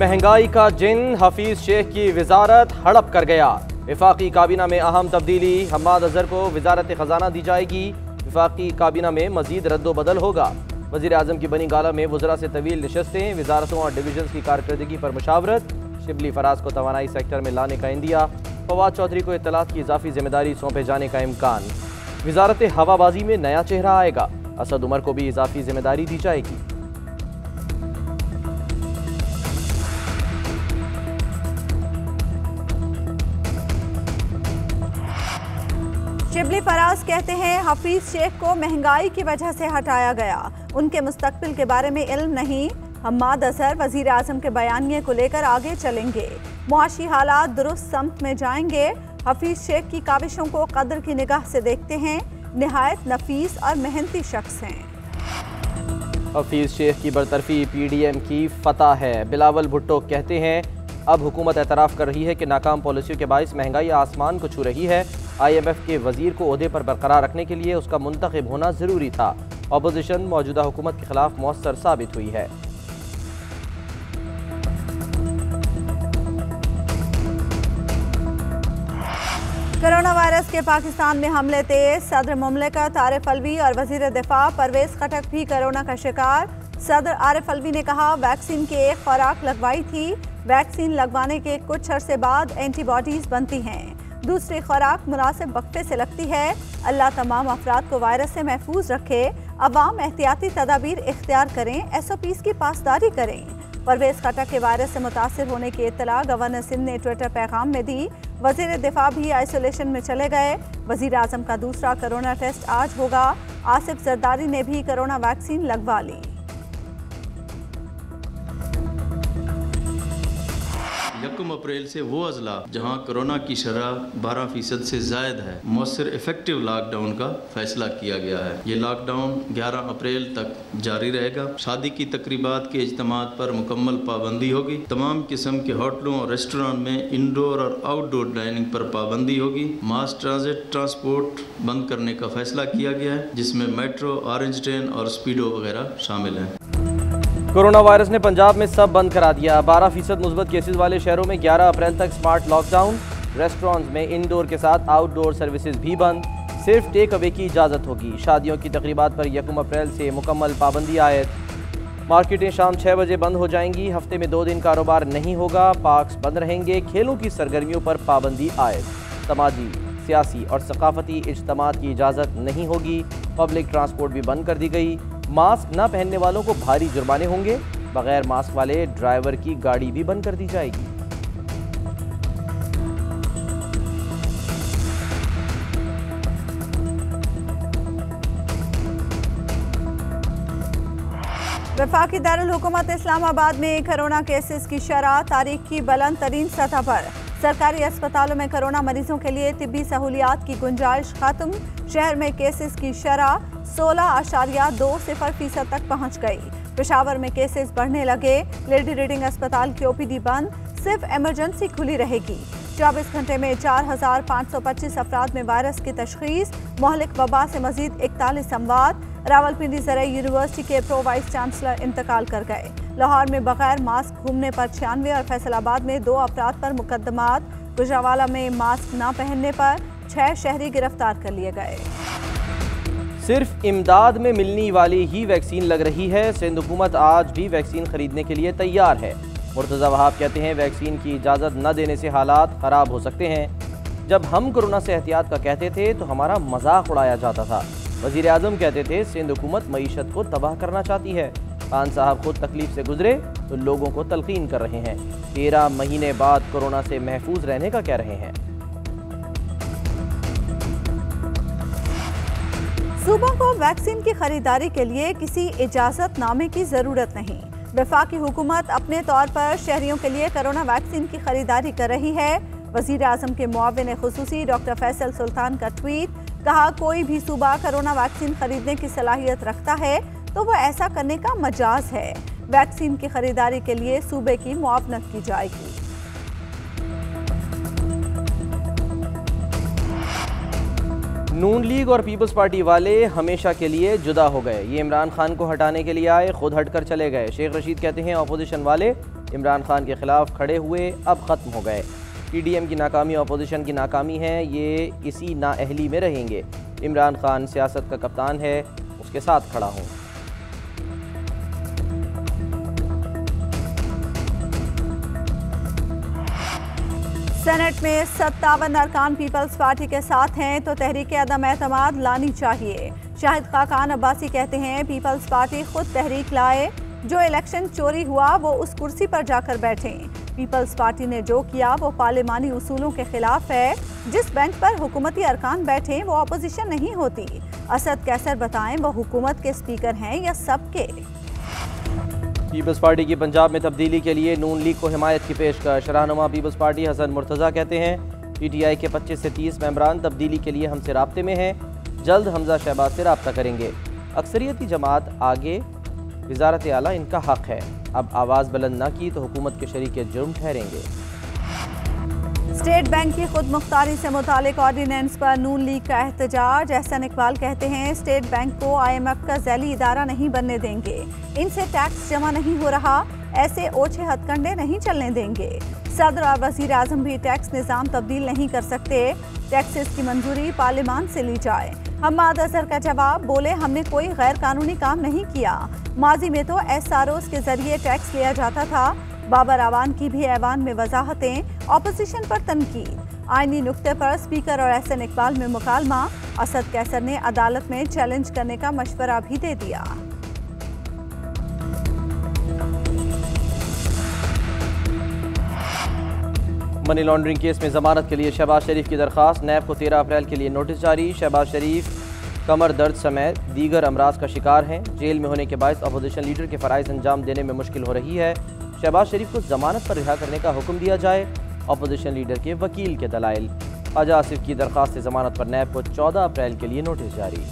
महंगाई का जिन हफीज शेख की वजारत हड़प कर गया। वफाकी काबीना में अहम तब्दीली, हम्माद अजहर को वजारत खजाना दी जाएगी। वफाकी काबीना में मजीद रद्दोबदल होगा। वजीर आजम की बनी गाला में वज़रा से तवील नशस्तें, वजारतों और डिवीजन की कारकर्दगी पर मुशावरत। शिबली फराज को तवानाई सेक्टर में लाने का इंदिया। फवाद चौधरी को इत्तलात की इजाफी जिम्मेदारी सौंपे जाने का इम्कान। वजारत हवाबाजी में नया चेहरा आएगा। असद उमर को भी इजाफी जिम्मेदारी दी जाएगी। शिबली फराज कहते हैं हफीज शेख को महंगाई की वजह से हटाया गया, उनके मुस्तकबिल के बारे में इल्म नहीं। हम्माद अजहर वजीर आजम के बयानिए को लेकर आगे चलेंगे, मुआशी हालात दुरुस्त समत में जाएंगे। हफीज शेख की काविशों को कदर की निगाह से देखते हैं, निहायत नफीस और मेहनती शख्स हैं। हफीज शेख की बरतरफी PDM की फतह है। बिलावल भुट्टो कहते हैं अब हुकूमत एतराफ़ कर रही है कि नाकाम पॉलिसियों के बाइस महंगाई आसमान को छू रही है। IMF के वजीर को ओहदे पर बरकरार रखने के लिए उसका मुंतखब होना ज़रूरी था। अपोजिशन मौजूदा हुकूमत के खिलाफ मौसर साबित हुई है। कोरोना वायरस के पाकिस्तान में हमले तेज, सदर मुमलिकत आरिफ अलवी और वजीर दिफा परवेज खटक भी कोरोना का शिकार। सदर आरिफ अलवी ने कहा वैक्सीन की एक खुराक लगवाई थी, वैक्सीन लगवाने के कुछ अरसे बाद एंटीबॉडीज बनती हैं, दूसरी खुराक मुनासिब वक्फे से लगती है। अल्लाह तमाम अफराद को वायरस से महफूज रखे, अवाम एहतियाती तदाबीर इख्तियार करें, SOPs की पासदारी करें। परवेज खटक के वायरस से मुतासिर होने की इत्तला गवर्नर सिंध ने ट्विटर पैगाम में दी। वजीर दिफा भी आइसोलेशन में चले गए। वजीर आजम का दूसरा कोरोना टेस्ट आज होगा। आसिफ जरदारी ने भी कोरोना वैक्सीन लगवा ली। 1 अप्रैल से वो अजला जहां कोरोना की शरह 12% से ज़ायद है, मौसर इफेक्टिव लॉकडाउन का फैसला किया गया है। ये लॉकडाउन 11 अप्रैल तक जारी रहेगा। शादी की तकरीबात के इज्तिमात पर मुकम्मल पाबंदी होगी। तमाम किस्म के होटलों और रेस्टोरेंट में इंडोर और आउटडोर डाइनिंग पर पाबंदी होगी। मास ट्रांजिट ट्रांसपोर्ट बंद करने का फैसला किया गया है, जिसमें मेट्रो, ऑरेंज ट्रेन और स्पीडो वगैरह शामिल हैं। कोरोना वायरस ने पंजाब में सब बंद करा दिया। 12% मुस्बत केसेस वाले शहरों में 11 अप्रैल तक स्मार्ट लॉकडाउन। रेस्टोरेंट्स में इंडोर के साथ आउटडोर सर्विसेज भी बंद, सिर्फ टेक अवे की इजाज़त होगी। शादियों की तकरीबात पर 1 अप्रैल से मुकम्मल पाबंदी आयद। मार्केटें शाम 6 बजे बंद हो जाएंगी। हफ्ते में 2 दिन कारोबार नहीं होगा। पार्क्स बंद रहेंगे। खेलों की सरगर्मियों पर पाबंदी आयद। समाजी, सियासी और सकाफती इज्तिमात की इजाज़त नहीं होगी। पब्लिक ट्रांसपोर्ट भी बंद कर दी गई। मास्क न पहनने वालों को भारी जुर्माने होंगे। बगैर मास्क वाले ड्राइवर की गाड़ी भी बंद कर दी जाएगी। वफाकी दारुल हुकूमत इस्लामाबाद में कोरोना केसेस की शरह तारीख की बुलंद तरीन सतह पर। सरकारी अस्पतालों में कोरोना मरीजों के लिए तिब्बी सहूलियात की गुंजाइश खत्म। शहर में केसेस की शरह 16.20% तक पहुंच गई। पेशावर में केसेस बढ़ने लगे। लेडी रीडिंग अस्पताल की OPD बंद, सिर्फ इमरजेंसी खुली रहेगी। 24 घंटे में 4,525 अफराद में वायरस की तशखीस। मोहलिक वबा से मजीद 41 अमवात। रावलपिंडी ज़राई यूनिवर्सिटी के प्रो वाइस चांसलर इंतकाल कर गए। लाहौर में बगैर मास्क घूमने पर 96 और फैसलाबाद में 2 अफराद पर मुकदमात। गुजरावाला में मास्क न पहनने पर 6 शहरी गिरफ्तार कर लिए गए। सिर्फ इमदाद में मिलने वाली ही वैक्सीन लग रही है। सिंध हुकूमत आज भी वैक्सीन खरीदने के लिए तैयार है। मुर्तज़ा वहाब कहते हैं वैक्सीन की इजाज़त न देने से हालात ख़राब हो सकते हैं। जब हम कोरोना से एहतियात का कहते थे तो हमारा मजाक उड़ाया जाता था। वज़ीर आज़म कहते थे सिंध हुकूमत मईशत को तबाह करना चाहती है। खान साहब खुद तकलीफ से गुजरे तो लोगों को तलकीन कर रहे हैं। 13 महीने बाद कोरोना से महफूज रहने का कह रहे हैं। सूबों को वैक्सीन की खरीदारी के लिए किसी इजाजतनामे की जरूरत नहीं। वफाकी हुकूमत अपने तौर पर शहरियों के लिए कोरोना वैक्सीन की खरीदारी कर रही है। वजीर आजम के मुआविन खुसूसी डॉक्टर फैसल सुल्तान का ट्वीट, कहा कोई भी सूबा कोरोना वैक्सीन खरीदने की सलाहियत रखता है तो वह ऐसा करने का मजाज है। वैक्सीन की खरीदारी के लिए सूबे की मुआवनत की जाएगी। नून लीग और पीपल्स पार्टी वाले हमेशा के लिए जुदा हो गए। ये इमरान खान को हटाने के लिए आए, खुद हटकर चले गए। शेख रशीद कहते हैं अपोजिशन वाले इमरान खान के खिलाफ खड़े हुए अब ख़त्म हो गए। TDM की नाकामी अपोजिशन की नाकामी है, ये इसी नाअहली में रहेंगे। इमरान खान सियासत का कप्तान है, उसके साथ खड़ा हूँ। सेनेट में 57 अरकान पीपल्स पार्टी के साथ हैं तो तहरीक अदम एतमाद लानी चाहिए। शाहिद खाकान अब्बासी कहते हैं पीपल्स पार्टी खुद तहरीक लाए, जो इलेक्शन चोरी हुआ वो उस कुर्सी पर जाकर बैठे। पीपल्स पार्टी ने जो किया वो पार्लिमानी उसूलों के खिलाफ है। जिस बेंच पर हुकूमती अरकान बैठे वो अपोजिशन नहीं होती। असद कैसर बताएं वो हुकूमत के स्पीकर हैं या सबके। पीपल्स पार्टी की पंजाब में तब्दीली के लिए नून लीग को हिमायत की पेशकश। रहनुमा पीपल्स पार्टी हसन मुर्तज़ा कहते हैं PTI के 25 से 30 मेंबरान तब्दीली के लिए हमसे राब्ते में हैं, जल्द हमजा शहबाज से रब्ता करेंगे। अक्सरियती जमात आगे, वज़ारत आला इनका हक है, अब आवाज़ बुलंद न की तो हुकूमत के शरीके जुर्म ठहरेंगे। स्टेट बैंक की खुद मुख्तारी से मुतालिक ऑर्डिनेंस पर नून लीग का एहतजाज। एहसन इकबाल कहते हैं स्टेट बैंक को IMF का ज़ैली इदारा नहीं बनने देंगे, इनसे टैक्स जमा नहीं हो रहा, ऐसे ओछे हथकंडे नहीं चलने देंगे। सदर और वज़ीर आज़म भी टैक्स निज़ाम तब्दील नहीं कर सकते, टैक्सेस की मंजूरी पार्लियामान से ली जाए। हम्माद अजहर का जवाब, बोले हमने कोई गैर कानूनी काम नहीं किया, माजी में तो SROs के जरिए टैक्स लिया जाता था। बाबर आवान की भी ऐवान में वजाहतें, ऑपोजिशन पर तनकीद। आईनी नुक्ते पर स्पीकर और एहसन इकबाल में मुकालमा। असद कैसर ने अदालत में चैलेंज करने का मशवरा भी दे दिया। मनी लॉन्ड्रिंग केस में जमानत के लिए शहबाज शरीफ की दरख्वास्त। नैब को 13 अप्रैल के लिए नोटिस जारी। शहबाज शरीफ कमर दर्द समेत दीगर अमराज का शिकार हैं। जेल में होने के बायस अपोजिशन लीडर के फ़राइज़ अंजाम देने में मुश्किल हो रही है। शहबाज शरीफ को जमानत पर रिहा करने का हुक्म दिया जाए। अपोजिशन लीडर के वकील के दलाइल। ख्वाजा आसिफ की दरख्वास्त से जमानत पर नैब को 14 अप्रैल के लिए नोटिस जारी।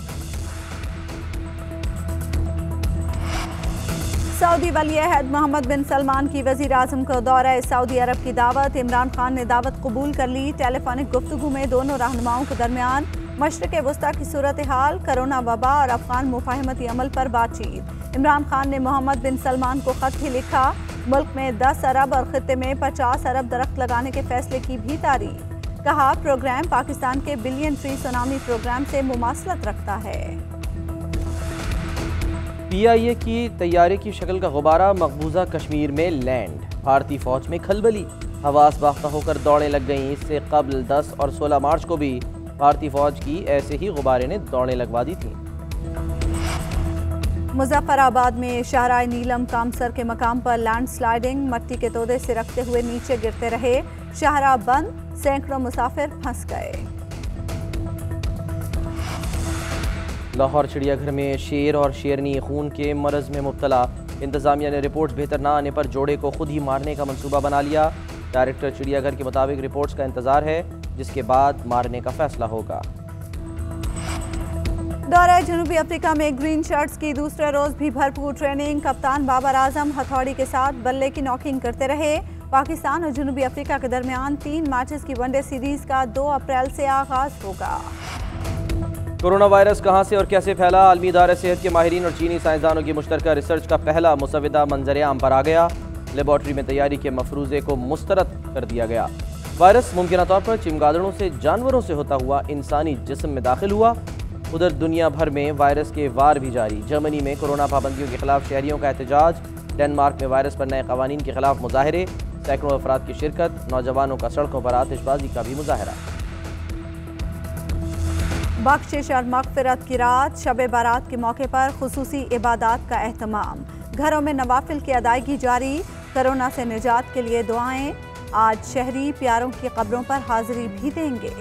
सऊदी वली-ए-अहद मोहम्मद बिन सलमान की वज़ीर आज़म को दौरा सऊदी अरब की दावत। इमरान खान ने दावत कबूल कर ली। टेलीफोनिक गुफ्तगू में दोनों रहनुमाओं के दरमियान मशरिक़ वस्ता की सूरत हाल, कोरोना वबा और अफ़गान मुफाहमती अमल पर बातचीत। इमरान खान ने मोहम्मद बिन सलमान को ख़त भी लिखा। मुल्क में 10 अरब और ख़ित्ते में 50 अरब दरख्त लगाने के फैसले की भी तारीफ। कहा प्रोग्राम पाकिस्तान के बिलियन ट्री सुनामी प्रोग्राम से मुमासलत रखता है। PIA की तैयारे की शक्ल का गुब्बारा मकबूजा कश्मीर में लैंड। भारतीय फौज में खलबली, हवास बाख्ता होकर दौड़ें लग गईं। इससे कबल 10 और 16 मार्च को भी भारतीय फौज की ऐसे ही गुब्बारे ने दौड़ें लगवा दी थीं। मुजफ्फराबाद में शाहराह नीलम कामसर के मकाम पर लैंडस्लाइडिंग, मट्टी के तोदे से रखते हुए नीचे गिरते रहे। शाहराह बंद, सैकड़ों मुसाफिर फंस गए। लाहौर चिड़ियाघर में शेर और शेरनी खून के मरज में मुब्तला। इंतजामिया ने रिपोर्ट्स बेहतर ना आने पर जोड़े को खुद ही मारने का मंसूबा बना लिया। डायरेक्टर चिड़ियाघर के मुताबिक रिपोर्ट्स का इंतजार है, जिसके बाद मारने का फैसला होगा। दौरे जनूबी अफ्रीका में ग्रीन शर्ट्स की दूसरे रोज भी भरपूर ट्रेनिंग। कप्तान बाबर आजम हथौड़ी के साथ बल्ले की नॉकिंग करते रहे। पाकिस्तान और जनूबी अफ्रीका के दरमियान 3 मैचेस की वनडे सीरीज का 2 अप्रैल से आगाज होगा। कोरोना वायरस कहां से और कैसे फैला? आलमी इदारे सेहत के माहिरीन और चीनी साइंसदानों की मुश्तरका रिसर्च का पहला मुसविदा मंजर-ए-आम पर आ गया। लेबॉर्ट्री में तैयारी के मफरूज़े को मुस्तरद कर दिया गया। वायरस मुमकिन तौर पर चमगादड़ों से जानवरों से होता हुआ इंसानी जिस्म में दाखिल हुआ। उधर दुनिया भर में वायरस के वार भी जारी। जर्मनी में कोरोना पाबंदियों के खिलाफ शहरियों का एहतजाज। डेनमार्क में वायरस पर नए कवानीन के खिलाफ मुजाहरे। सैकड़ों अफराद की शिरकत। नौजवानों का सड़कों पर आतिशबाजी का भी मुजाहरा। बख्शिश और मगफिरत की रात, शब बारात के मौके पर खुसूसी इबादत का एहतमाम। घरों में नवाफिल की अदायगी जारी। कोरोना से निजात के लिए दुआएं। आज शहरी प्यारों की कब्रों पर हाजिरी भी देंगे।